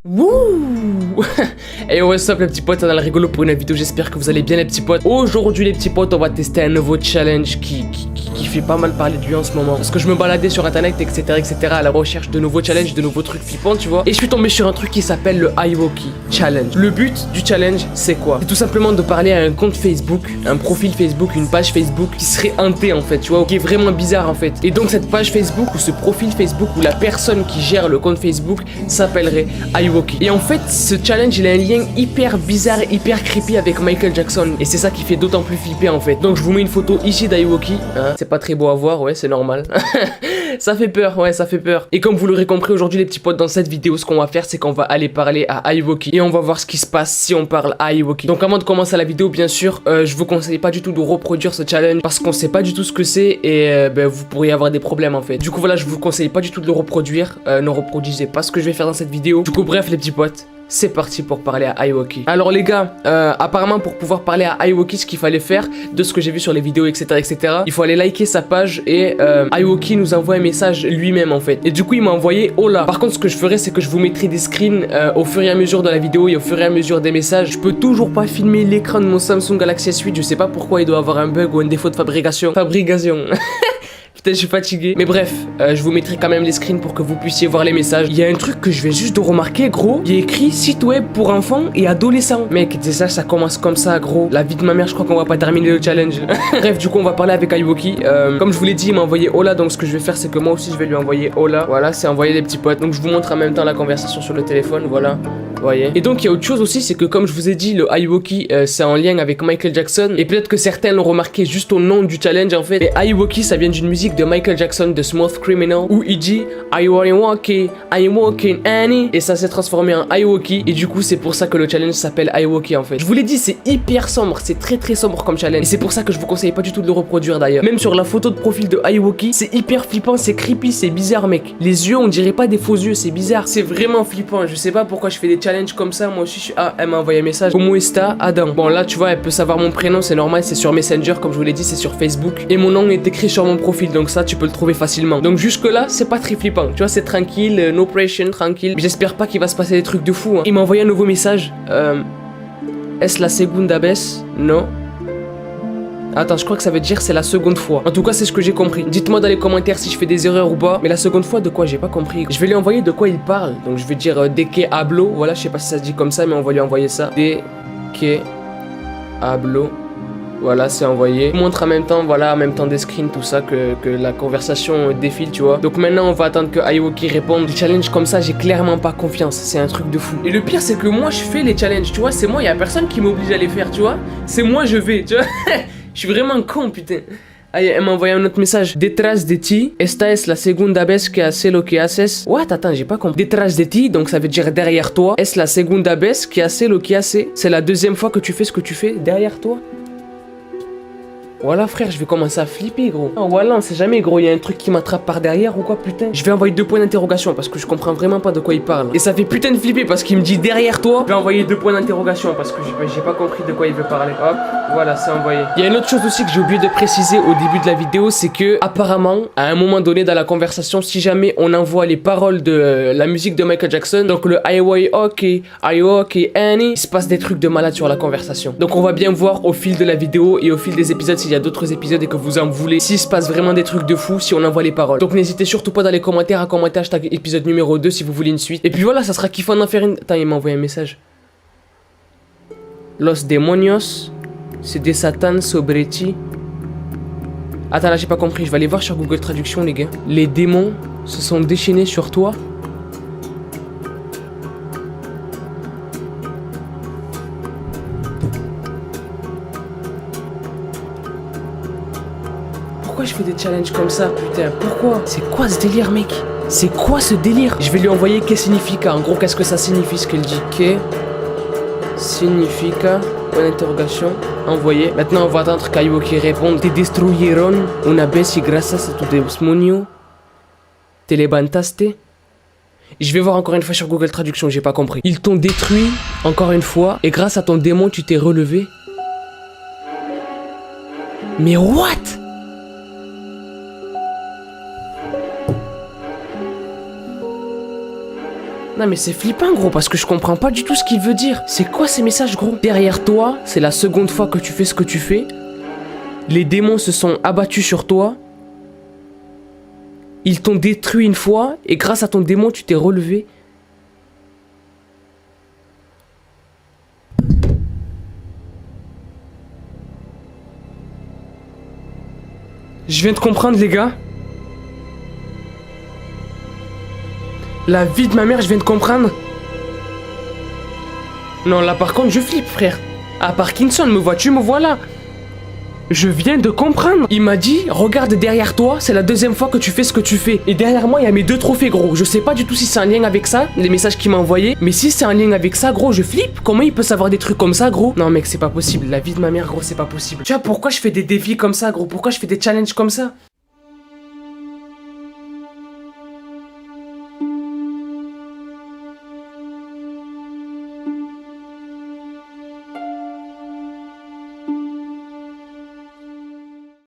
Wouh. Et what's up les petits potes, on a le rigolo pour une vidéo, j'espère que vous allez bien les petits potes. Aujourd'hui les petits potes, on va tester un nouveau challenge qui fait pas mal parler de lui en ce moment. Parce que je me baladais sur internet etc à la recherche de nouveaux challenges, de nouveaux trucs flippants tu vois. Et je suis tombé sur un truc qui s'appelle le iWalki Challenge. Le but du challenge c'est quoi? C'est tout simplement de parler à un compte Facebook, un profil Facebook, une page Facebook qui serait hanté en fait tu vois, qui est vraiment bizarre en fait. Et donc cette page Facebook ou ce profil Facebook ou la personne qui gère le compte Facebook s'appellerait iWalki. Et en fait ce challenge il a un lien hyper bizarre, hyper creepy avec Michael Jackson. Et c'est ça qui fait d'autant plus flipper en fait. Donc je vous mets une photo ici d'iWalki, hein. C'est pas très beau à voir, ouais c'est normal. Ça fait peur, ouais ça fait peur. Et comme vous l'aurez compris aujourd'hui les petits potes, dans cette vidéo ce qu'on va faire c'est qu'on va aller parler à iWalki. Et on va voir ce qui se passe si on parle à iWalki. Donc avant de commencer la vidéo bien sûr, je vous conseille pas du tout de reproduire ce challenge parce qu'on sait pas du tout ce que c'est. Et vous pourriez avoir des problèmes en fait. Du coup voilà, je vous conseille pas du tout de le reproduire. Ne reproduisez pas ce que je vais faire dans cette vidéo. Du coup bref les petits potes, c'est parti pour parler à iWalki. Alors les gars, apparemment pour pouvoir parler à iWalki, ce qu'il fallait faire, de ce que j'ai vu sur les vidéos etc, il faut aller liker sa page et iWalki nous envoie un message lui-même en fait. Et du coup il m'a envoyé hola. Par contre ce que je ferai c'est que je vous mettrai des screens au fur et à mesure de la vidéo et au fur et à mesure des messages. Je peux toujours pas filmer l'écran de mon Samsung Galaxy S8, je sais pas pourquoi il doit avoir un bug ou un défaut de fabrication. Putain, je suis fatigué. Mais bref, je vous mettrai quand même les screens pour que vous puissiez voir les messages. Il y a un truc que je vais juste de remarquer, gros. Il y a écrit site web pour enfants et adolescents. Mec, déjà, ça commence comme ça, gros. La vie de ma mère, je crois qu'on va pas terminer le challenge. Bref, du coup, on va parler avec iWalki. Comme je vous l'ai dit, il m'a envoyé hola. Donc, ce que je vais faire, c'est que moi aussi, je vais lui envoyer hola. Voilà, c'est envoyer les petits potes. Donc, je vous montre en même temps la conversation sur le téléphone. Voilà. Vous voyez. Et donc il y a autre chose aussi, c'est que comme je vous ai dit, le iWalki c'est en lien avec Michael Jackson. Et peut-être que certains l'ont remarqué juste au nom du challenge en fait. Et iWalki ça vient d'une musique de Michael Jackson de Smooth Criminal où il dit I walking Annie. Et ça s'est transformé en iWalki. Et du coup c'est pour ça que le challenge s'appelle iWalki en fait. Je vous l'ai dit, c'est hyper sombre, c'est très sombre comme challenge. Et c'est pour ça que je vous conseille pas du tout de le reproduire d'ailleurs. Même sur la photo de profil de iWalki, c'est hyper flippant, c'est creepy, c'est bizarre mec. Les yeux on dirait pas des faux yeux, c'est bizarre. C'est vraiment flippant, je sais pas pourquoi je fais des challenge comme ça, moi aussi je suis... Ah, elle m'a envoyé un message. Como esta Adam. Bon là tu vois, elle peut savoir mon prénom, c'est normal, c'est sur Messenger comme je vous l'ai dit, c'est sur Facebook. Et mon nom est écrit sur mon profil, donc ça tu peux le trouver facilement. Donc jusque là c'est pas très flippant, tu vois, c'est tranquille, no pression, tranquille. J'espère pas qu'il va se passer des trucs de fou hein. Il m'a envoyé un nouveau message. Est-ce la segunda vez? Non. Attends, je crois que ça veut dire c'est la seconde fois. En tout cas, c'est ce que j'ai compris. Dites-moi dans les commentaires si je fais des erreurs ou pas. Mais la seconde fois, de quoi? J'ai pas compris. Je vais lui envoyer de quoi il parle. Donc, je vais dire de que hablo. Voilà, je sais pas si ça se dit comme ça, mais on va lui envoyer ça. De que hablo. Voilà, c'est envoyé. Je vous montre en même temps, voilà, en même temps des screens, tout ça, que la conversation défile, tu vois. Donc maintenant, on va attendre que iWalki réponde. Des challenges comme ça, j'ai clairement pas confiance. C'est un truc de fou. Et le pire, c'est que moi, je fais les challenges, tu vois. C'est moi, y a personne qui m'oblige à les faire, tu vois. C'est moi, je vais, tu vois. Je suis vraiment con, putain. Ah, elle m'a envoyé un autre message. Detrás de ti, esta es la segunda vez que haces lo que haces. What? Attends, j'ai pas compris. Detrás de ti, donc ça veut dire derrière toi. Es la segunda vez que haces lo que haces. C'est la deuxième fois que tu fais ce que tu fais derrière toi. Voilà frère, je vais commencer à flipper gros. Oh, voilà, on sait jamais gros, il y a un truc qui m'attrape par derrière ou quoi putain. Je vais envoyer 2 points d'interrogation parce que je comprends vraiment pas de quoi il parle. Et ça fait putain de flipper parce qu'il me dit derrière toi. Je vais envoyer 2 points d'interrogation parce que j'ai pas compris de quoi il veut parler. Hop, voilà, c'est envoyé. Il y a une autre chose aussi que j'ai oublié de préciser au début de la vidéo, c'est que apparemment, à un moment donné dans la conversation, si jamais on envoie les paroles de la musique de Michael Jackson, donc le iWalki Annie, il se passe des trucs de malade sur la conversation. Donc on va bien voir au fil de la vidéo et au fil des épisodes s'il y a d'autres épisodes et que vous en voulez, s'il se passe vraiment des trucs de fou, si on envoie les paroles. Donc n'hésitez surtout pas dans les commentaires à commenter hashtag épisode numéro 2 si vous voulez une suite. Et puis voilà, ça sera kiffant d'en faire une... Attends, il m'a envoyé un message. Los demonios se desatan sobre ti. Attends, là j'ai pas compris, je vais aller voir sur Google Traduction les gars. Les démons se sont déchaînés sur toi. Pourquoi je fais des challenges comme ça, putain? Pourquoi? C'est quoi ce délire, mec? C'est quoi ce délire? Je vais lui envoyer que significa. En gros, qu'est-ce que ça signifie ce qu'elle dit? Que significa? Point d'interrogation. Envoyé. Maintenant, on va attendre qu'iWalki réponde. Te destruyeron una vez y gracias a tu demonio. Te levantaste. Je vais voir encore une fois sur Google Traduction, j'ai pas compris. Ils t'ont détruit encore une fois et grâce à ton démon, tu t'es relevé. Mais what? Non mais c'est flippant gros parce que je comprends pas du tout ce qu'il veut dire. C'est quoi ces messages gros? Derrière toi, c'est la seconde fois que tu fais ce que tu fais. Les démons se sont abattus sur toi. Ils t'ont détruit une fois et grâce à ton démon tu t'es relevé. Je viens de comprendre les gars. La vie de ma mère, je viens de comprendre. Non, là par contre, je flippe, frère. À Parkinson, me vois-tu, me voilà. Je viens de comprendre. Il m'a dit, regarde derrière toi, c'est la deuxième fois que tu fais ce que tu fais. Et derrière moi, il y a mes 2 trophées, gros. Je sais pas du tout si c'est un lien avec ça, les messages qu'il m'a envoyés. Mais si c'est un lien avec ça, gros, je flippe. Comment il peut savoir des trucs comme ça, gros? Non, mec, c'est pas possible. La vie de ma mère, gros, c'est pas possible. Tu vois pourquoi je fais des défis comme ça, gros? Pourquoi je fais des challenges comme ça?